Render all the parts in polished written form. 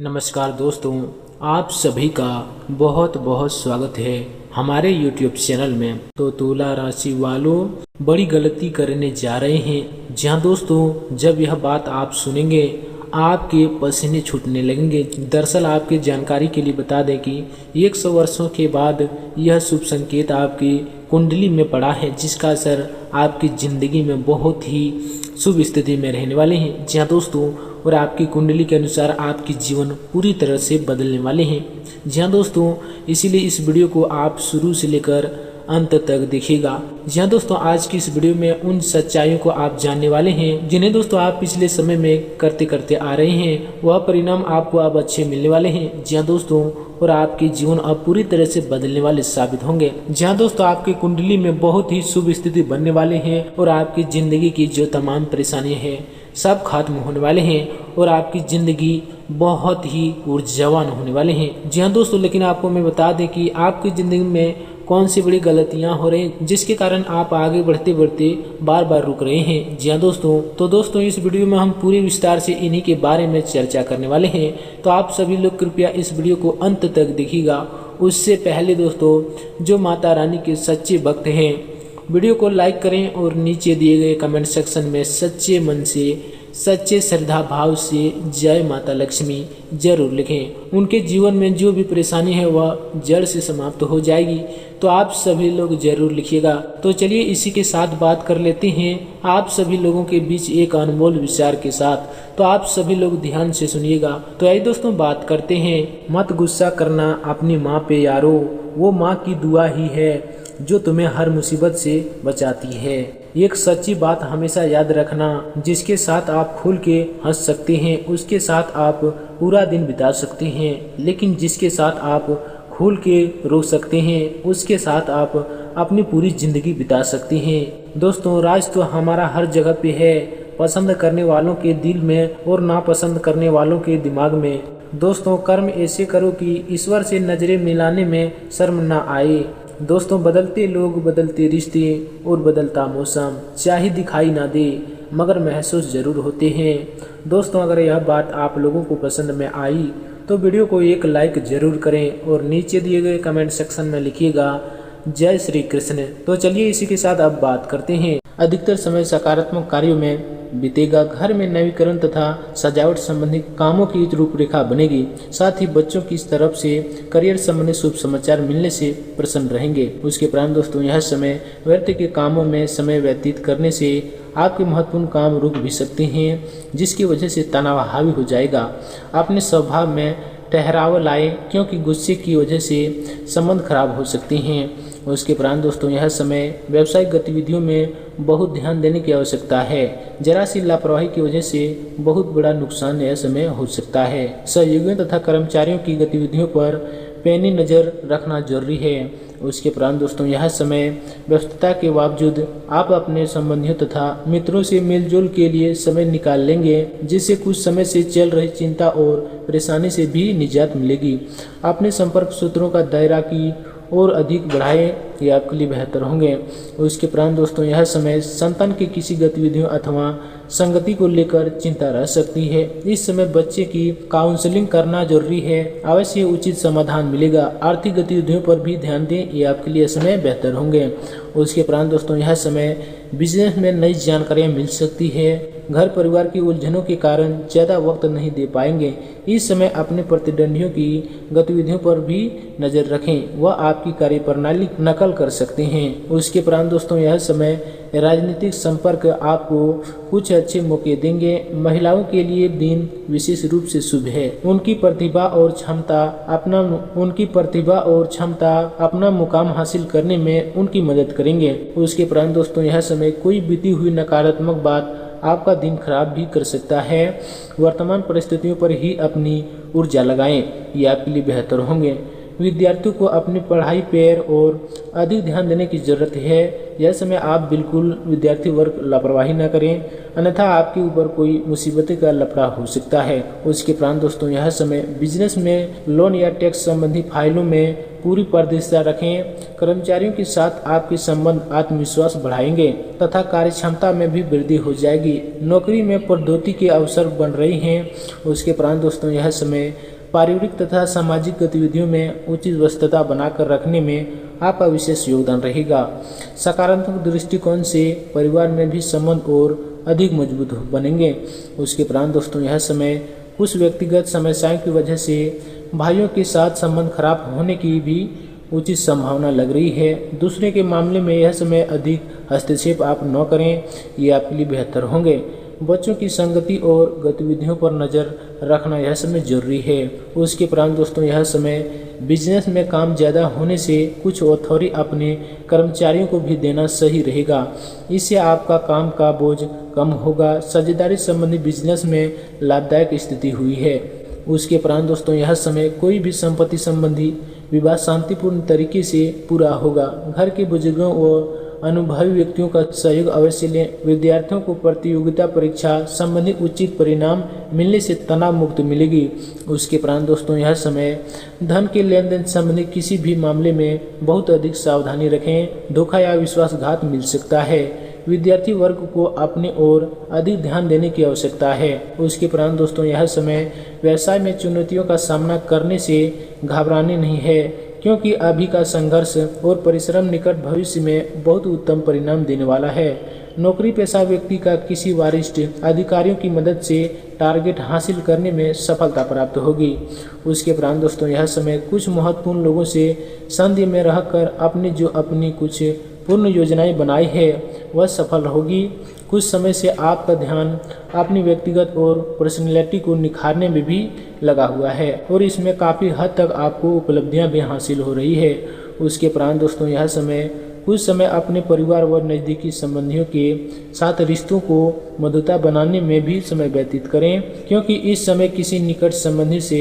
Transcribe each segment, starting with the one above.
नमस्कार दोस्तों, आप सभी का बहुत बहुत स्वागत है हमारे YouTube चैनल में। तो तुला राशि वालों बड़ी गलती करने जा रहे हैं। जहां दोस्तों जब यह बात आप सुनेंगे आपके पसीने छूटने लगेंगे। दरअसल आपकी जानकारी के लिए बता दें कि 100 वर्षों के बाद यह शुभ संकेत आपकी कुंडली में पड़ा है, जिसका असर आपकी ज़िंदगी में बहुत ही शुभ स्थिति में रहने वाले हैं। जी हाँ दोस्तों, और आपकी कुंडली के अनुसार आपकी जीवन पूरी तरह से बदलने वाले हैं। जी हाँ दोस्तों, इसीलिए इस वीडियो को आप शुरू से लेकर अंत तक देखिएगा। जी हाँ दोस्तों, आज की इस वीडियो में उन सच्चाइयों को आप जानने वाले हैं जिन्हें दोस्तों आप पिछले समय में करते करते आ रहे हैं। वह परिणाम आपको अब अच्छे मिलने वाले हैं। जी हाँ दोस्तों, और आपके जीवन अब पूरी तरह से बदलने वाले साबित होंगे। जी हाँ दोस्तों, आपकी कुंडली में बहुत ही शुभ स्थिति बनने वाले हैं और आपकी जिंदगी की जो तमाम परेशानियां हैं सब खत्म होने वाले हैं और आपकी जिंदगी बहुत ही ऊर्जावान होने वाले हैं। जी हाँ दोस्तों, लेकिन आपको मैं बता दें कि आपकी जिंदगी में कौन सी बड़ी गलतियां हो रही हैं जिसके कारण आप आगे बढ़ते बढ़ते बार बार रुक रहे हैं। जी हाँ दोस्तों, तो दोस्तों इस वीडियो में हम पूरे विस्तार से इन्हीं के बारे में चर्चा करने वाले हैं। तो आप सभी लोग कृपया इस वीडियो को अंत तक देखिएगा। उससे पहले दोस्तों जो माता रानी के सच्चे भक्त हैं वीडियो को लाइक करें और नीचे दिए गए कमेंट सेक्शन में सच्चे मन से सच्चे श्रद्धा भाव से जय माता लक्ष्मी जरूर लिखें। उनके जीवन में जो भी परेशानी है वह जड़ से समाप्त हो जाएगी। तो आप सभी लोग जरूर लिखिएगा। तो चलिए इसी के साथ बात कर लेते हैं आप सभी लोगों के बीच एक अनमोल विचार के साथ। तो आप सभी लोग ध्यान से सुनिएगा। तो आइए दोस्तों बात करते हैं। मत गुस्सा करना अपनी माँ पे यारो, वो माँ की दुआ ही है जो तुम्हें हर मुसीबत से बचाती है। एक सच्ची बात हमेशा याद रखना, जिसके साथ आप खुल के हंस सकते हैं उसके साथ आप पूरा दिन बिता सकते हैं, लेकिन जिसके साथ आप खुल के रो सकते हैं उसके साथ आप अपनी पूरी जिंदगी बिता सकते हैं। दोस्तों राज तो हमारा हर जगह पे है, पसंद करने वालों के दिल में और नापसंद करने वालों के दिमाग में। दोस्तों कर्म ऐसे करो कि ईश्वर से नजरें मिलाने में शर्म ना आए। दोस्तों बदलते लोग, बदलते रिश्ते और बदलता मौसम चाहे दिखाई ना दे मगर महसूस जरूर होते हैं। दोस्तों अगर यह बात आप लोगों को पसंद में आई तो वीडियो को एक लाइक जरूर करें और नीचे दिए गए कमेंट सेक्शन में लिखिएगा जय श्री कृष्ण। तो चलिए इसी के साथ अब बात करते हैं। अधिकतर समय सकारात्मक कार्यों में बीतेगा। घर में नवीकरण तथा सजावट संबंधी कामों की रूपरेखा बनेगी। साथ ही बच्चों की तरफ से करियर संबंधी शुभ समाचार मिलने से प्रसन्न रहेंगे। उसके उपरांत दोस्तों यह समय व्यर्थ के कामों में समय व्यतीत करने से आपके महत्वपूर्ण काम रुक भी सकते हैं, जिसकी वजह से तनाव हावी हो जाएगा। अपने स्वभाव में ठहराव लाए क्योंकि गुस्से की वजह से संबंध खराब हो सकते हैं। उसके उपरांत दोस्तों यह समय व्यावसायिक गतिविधियों में बहुत ध्यान देने की आवश्यकता है। जरा सी लापरवाही की वजह से बहुत बड़ा नुकसान यह समय हो सकता है। सहयोगियों तथा कर्मचारियों की गतिविधियों पर पैनी नजर रखना जरूरी है। उसके उपरांत दोस्तों यह समय व्यस्तता के बावजूद आप अपने संबंधियों तथा मित्रों से मेलजोल के लिए समय निकाल लेंगे, जिससे कुछ समय से चल रही चिंता और परेशानी से भी निजात मिलेगी। अपने संपर्क सूत्रों का दायरा की और अधिक बढ़ाएं, ये आपके लिए बेहतर होंगे। उसके उपरांत दोस्तों यह समय संतान की किसी गतिविधियों अथवा संगति को लेकर चिंता रह सकती है। इस समय बच्चे की काउंसलिंग करना जरूरी है, अवश्य उचित समाधान मिलेगा। आर्थिक गतिविधियों पर भी ध्यान दें, ये आपके लिए समय बेहतर होंगे। उसके उपरांत दोस्तों यह समय बिजनेस में नई जानकारियाँ मिल सकती है। घर परिवार की उलझनों के कारण ज़्यादा वक्त नहीं दे पाएंगे। इस समय अपने प्रतिद्वंदियों की गतिविधियों पर भी नज़र रखें, वह आपकी कार्यप्रणाली नकल कर सकते हैं। उसके उपरांत दोस्तों यह समय राजनीतिक संपर्क आपको कुछ अच्छे मौके देंगे। महिलाओं के लिए दिन विशेष रूप से शुभ है। उनकी प्रतिभा और क्षमता अपना मुकाम हासिल करने में उनकी मदद करेंगे। उसके उपरांत दोस्तों यह समय कोई बीती हुई नकारात्मक बात आपका दिन खराब भी कर सकता है। वर्तमान परिस्थितियों पर ही अपनी ऊर्जा लगाएं, ये आपके लिए बेहतर होंगे। विद्यार्थियों को अपनी पढ़ाई पर और अधिक ध्यान देने की जरूरत है। यह समय आप बिल्कुल विद्यार्थी वर्ग लापरवाही न करें, अन्यथा आपके ऊपर कोई मुसीबतें का लपड़ा हो सकता है। उसके उपरांत दोस्तों यह समय बिजनेस में लोन या टैक्स संबंधी फाइलों में पूरी पारदर्शिता रखें। कर्मचारियों के साथ आपके संबंध आत्मविश्वास बढ़ाएंगे तथा कार्यक्षमता में भी वृद्धि हो जाएगी। नौकरी में पदोन्नति के अवसर बन रहे हैं। उसके उपरांत दोस्तों यह समय पारिवारिक तथा सामाजिक गतिविधियों में उचित व्यस्तता बनाकर रखने में आपका विशेष योगदान रहेगा। सकारात्मक दृष्टिकोण से परिवार में भी संबंध और अधिक मजबूत बनेंगे। उसके उपरांत दोस्तों यह समय कुछ व्यक्तिगत समस्याओं की वजह से भाइयों के साथ संबंध खराब होने की भी उचित संभावना लग रही है। दूसरे के मामले में यह समय अधिक हस्तक्षेप आप न करें, ये आपके लिए बेहतर होंगे। बच्चों की संगति और गतिविधियों पर नज़र रखना यह समय जरूरी है। उसके उपरांत दोस्तों यह समय बिजनेस में काम ज़्यादा होने से कुछ अथॉरिटी अपने कर्मचारियों को भी देना सही रहेगा। इससे आपका काम का बोझ कम होगा। साझेदारी संबंधी बिजनेस में लाभदायक स्थिति हुई है। उसके उपरांत दोस्तों यह समय कोई भी संपत्ति संबंधी विवाद शांतिपूर्ण तरीके से पूरा होगा। घर के बुजुर्गों और अनुभवी व्यक्तियों का सहयोग अवश्य लें। विद्यार्थियों को प्रतियोगिता परीक्षा संबंधी उचित परिणाम मिलने से तनाव मुक्त मिलेगी। उसके उपरांत दोस्तों यह समय धन के लेन देन संबंधी किसी भी मामले में बहुत अधिक सावधानी रखें। धोखा या विश्वासघात मिल सकता है। विद्यार्थी वर्ग को अपने ओर अधिक ध्यान देने की आवश्यकता है। उसके उपरांत दोस्तों यह समय व्यवसाय में चुनौतियों का सामना करने से घबराने नहीं है, क्योंकि अभी का संघर्ष और परिश्रम निकट भविष्य में बहुत उत्तम परिणाम देने वाला है। नौकरी पेशा व्यक्ति का किसी वरिष्ठ अधिकारियों की मदद से टारगेट हासिल करने में सफलता प्राप्त होगी। उसके उपरांत दोस्तों यह समय कुछ महत्वपूर्ण लोगों से संधि में रहकर अपनी कुछ पूर्ण योजनाएं बनाई है वह सफल होगी। कुछ समय से आपका ध्यान अपनी व्यक्तिगत और पर्सनैलिटी को निखारने में भी लगा हुआ है और इसमें काफ़ी हद तक आपको उपलब्धियां भी हासिल हो रही है। उसके उपरांत दोस्तों यह समय कुछ समय अपने परिवार व नज़दीकी संबंधियों के साथ रिश्तों को मधुरता बनाने में भी समय व्यतीत करें, क्योंकि इस समय किसी निकट संबंधी से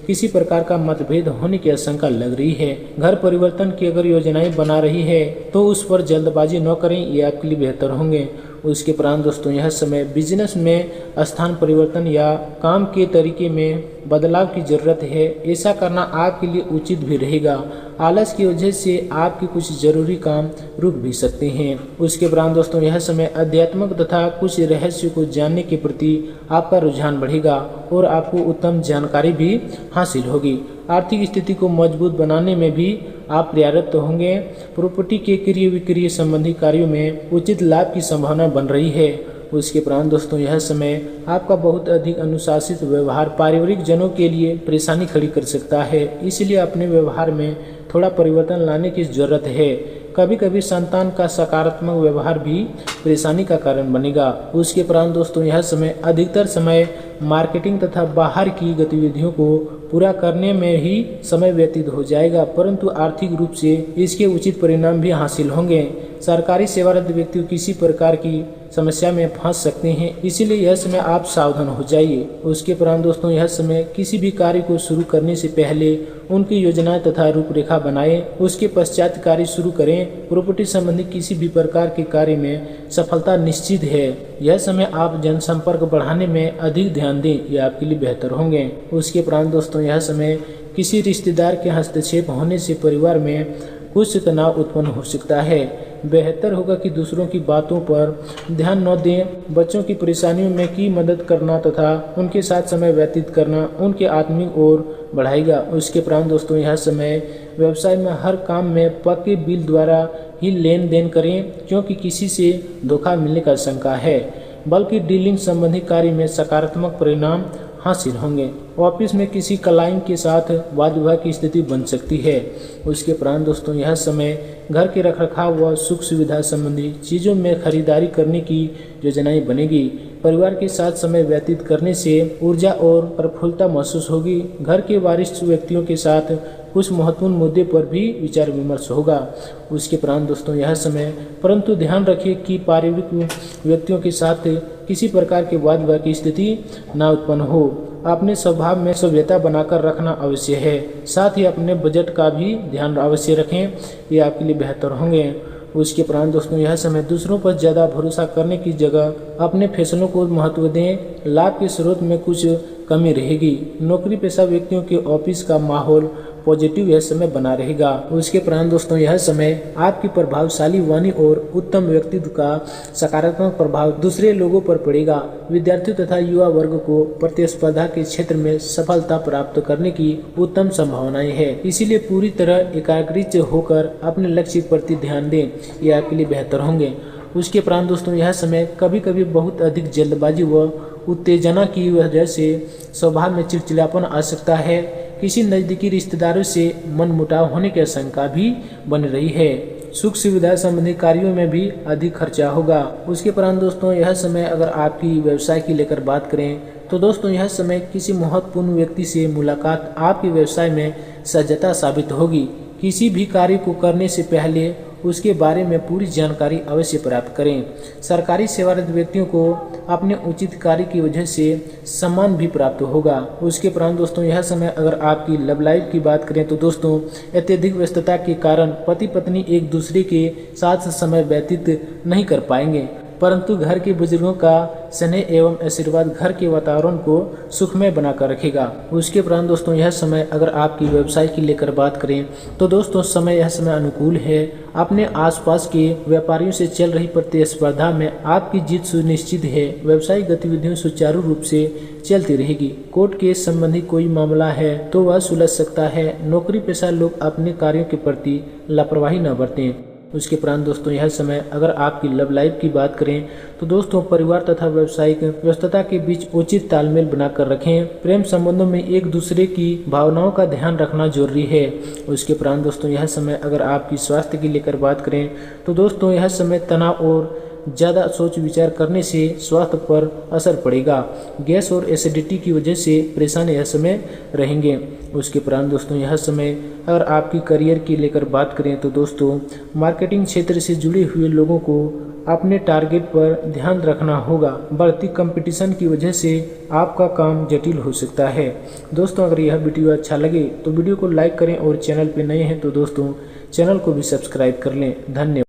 किसी प्रकार का मतभेद होने की आशंका लग रही है। घर परिवर्तन की अगर योजनाएं बना रही है तो उस पर जल्दबाजी न करें, ये आपके लिए बेहतर होंगे। उसके उपरांत दोस्तों यह समय बिजनेस में स्थान परिवर्तन या काम के तरीके में बदलाव की जरूरत है। ऐसा करना आपके लिए उचित भी रहेगा। आलस की वजह से आपके कुछ जरूरी काम रुक भी सकते हैं। उसके उपरांत दोस्तों यह समय अध्यात्मक तथा कुछ रहस्य को जानने के प्रति आपका रुझान बढ़ेगा और आपको उत्तम जानकारी भी हासिल होगी। आर्थिक स्थिति को मजबूत बनाने में भी आप प्रयासरत होंगे। प्रॉपर्टी के क्रय विक्रय संबंधी कार्यों में उचित लाभ की संभावना बन रही है। उसके उपरांत दोस्तों यह समय आपका बहुत अधिक अनुशासित व्यवहार पारिवारिक जनों के लिए परेशानी खड़ी कर सकता है, इसलिए अपने व्यवहार में थोड़ा परिवर्तन लाने की जरूरत है। कभी कभी संतान का सकारात्मक व्यवहार भी परेशानी का कारण बनेगा। उसके उपरांत दोस्तों यह समय अधिकतर समय मार्केटिंग तथा बाहर की गतिविधियों को पूरा करने में ही समय व्यतीत हो जाएगा, परंतु आर्थिक रूप से इसके उचित परिणाम भी हासिल होंगे। सरकारी सेवारत व्यक्ति किसी प्रकार की समस्या में फंस सकते हैं, इसीलिए यह समय आप सावधान हो जाइए। उसके उपरांत दोस्तों यह समय किसी भी कार्य को शुरू करने से पहले उनकी योजनाएं तथा रूपरेखा बनाएं, उसके पश्चात कार्य शुरू करें। प्रॉपर्टी संबंधी किसी भी प्रकार के कार्य में सफलता निश्चित है। यह समय आप जनसंपर्क बढ़ाने में अधिक ध्यान दें, यह आपके लिए बेहतर होंगे। उसके उपरांत दोस्तों यह समय किसी रिश्तेदार के हस्तक्षेप होने से परिवार में कुछ तनाव उत्पन्न हो सकता है। बेहतर होगा कि दूसरों की बातों पर ध्यान न दें। बच्चों की परेशानियों में की मदद करना तथा उनके साथ समय व्यतीत करना उनके आत्मिक ओर बढ़ाएगा। उसके उपरांत दोस्तों यह समय व्यवसाय में हर काम में पक्के बिल द्वारा ही लेन देन करें, क्योंकि किसी से धोखा मिलने का आशंका है, बल्कि डीलिंग संबंधी कार्य में सकारात्मक परिणाम हासिल होंगे। ऑफिस में किसी क्लाइंट के साथ वाद विवाद की स्थिति बन सकती है। उसके उपरांत दोस्तों यह समय घर के रखरखाव व सुख सुविधा संबंधी चीज़ों में खरीदारी करने की योजनाएं बनेगी। परिवार के साथ समय व्यतीत करने से ऊर्जा और प्रफुल्लता महसूस होगी। घर के वरिष्ठ व्यक्तियों के साथ कुछ महत्वपूर्ण मुद्दे पर भी विचार विमर्श होगा। उसके उपरांत दोस्तों यह समय परंतु ध्यान रखिए कि पारिवारिक व्यक्तियों के साथ किसी प्रकार के वाद विवाद की स्थिति न उत्पन्न हो। अपने स्वभाव में सभ्यता बनाकर रखना अवश्य है। साथ ही अपने बजट का भी ध्यान अवश्य रखें, ये आपके लिए बेहतर होंगे। उसके उपरांत दोस्तों यह समय दूसरों पर ज़्यादा भरोसा करने की जगह अपने फैसलों को महत्व दें। लाभ के स्रोत में कुछ कमी रहेगी। नौकरी पेशा व्यक्तियों के ऑफिस का माहौल पॉजिटिव यह समय बना रहेगा। उसके उपरांत दोस्तों यह समय आपकी प्रभावशाली वाणी और उत्तम व्यक्तित्व का सकारात्मक प्रभाव दूसरे लोगों पर पड़ेगा। विद्यार्थियों तथा युवा वर्ग को प्रतिस्पर्धा के क्षेत्र में सफलता प्राप्त करने की उत्तम संभावनाएं है। इसीलिए पूरी तरह एकाग्रित होकर अपने लक्ष्य के प्रति ध्यान दें, ये आपके लिए बेहतर होंगे। उसके उपरांत दोस्तों यह समय कभी कभी बहुत अधिक जल्दबाजी व उत्तेजना की वजह से स्वभाव में चिड़चिड़ापन आ सकता है। किसी नज़दीकी रिश्तेदारों से मनमुटाव होने की आशंका भी बन रही है। सुख सुविधा संबंधी कार्यों में भी अधिक खर्चा होगा। उसके उपरांत दोस्तों यह समय अगर आपकी व्यवसाय की लेकर बात करें तो दोस्तों यह समय किसी महत्वपूर्ण व्यक्ति से मुलाकात आपके व्यवसाय में सज्जता साबित होगी। किसी भी कार्य को करने से पहले उसके बारे में पूरी जानकारी अवश्य प्राप्त करें। सरकारी सेवारत व्यक्तियों को अपने उचित कार्य की वजह से सम्मान भी प्राप्त होगा। उसके उपरांत दोस्तों यह समय अगर आपकी लव लाइफ की बात करें तो दोस्तों अत्यधिक व्यस्तता के कारण पति पत्नी एक दूसरे के साथ समय व्यतीत नहीं कर पाएंगे, परंतु घर के बुजुर्गों का स्नेह एवं आशीर्वाद घर के वातावरण को सुखमय बनाकर रखेगा। उसके उपरांत दोस्तों यह समय अगर आपकी व्यवसाय की लेकर बात करें तो दोस्तों यह समय अनुकूल है। अपने आसपास के व्यापारियों से चल रही प्रतिस्पर्धा में आपकी जीत सुनिश्चित है। व्यवसायिक गतिविधियों सुचारू रूप से चलती रहेगी। कोर्ट केस संबंधी कोई मामला है तो वह सुलझ सकता है। नौकरी पेशा लोग अपने कार्यों के प्रति लापरवाही न बरतें। उसके उपरांत दोस्तों यह समय अगर आपकी लव लाइफ की बात करें तो दोस्तों परिवार तथा व्यावसायिक व्यस्तता के बीच उचित तालमेल बनाकर रखें। प्रेम संबंधों में एक दूसरे की भावनाओं का ध्यान रखना जरूरी है। उसके उपरांत दोस्तों यह समय अगर आपकी स्वास्थ्य की लेकर बात करें तो दोस्तों यह समय तनाव और ज़्यादा सोच विचार करने से स्वास्थ्य पर असर पड़ेगा। गैस और एसिडिटी की वजह से परेशान यह समय रहेंगे। उसके उपरांत दोस्तों यह समय अगर आपकी करियर की लेकर बात करें तो दोस्तों मार्केटिंग क्षेत्र से जुड़े हुए लोगों को अपने टारगेट पर ध्यान रखना होगा। बढ़ती कंपटीशन की वजह से आपका काम जटिल हो सकता है। दोस्तों अगर यह वीडियो अच्छा लगे तो वीडियो को लाइक करें और चैनल पर नए हैं तो दोस्तों चैनल को भी सब्सक्राइब कर लें। धन्यवाद।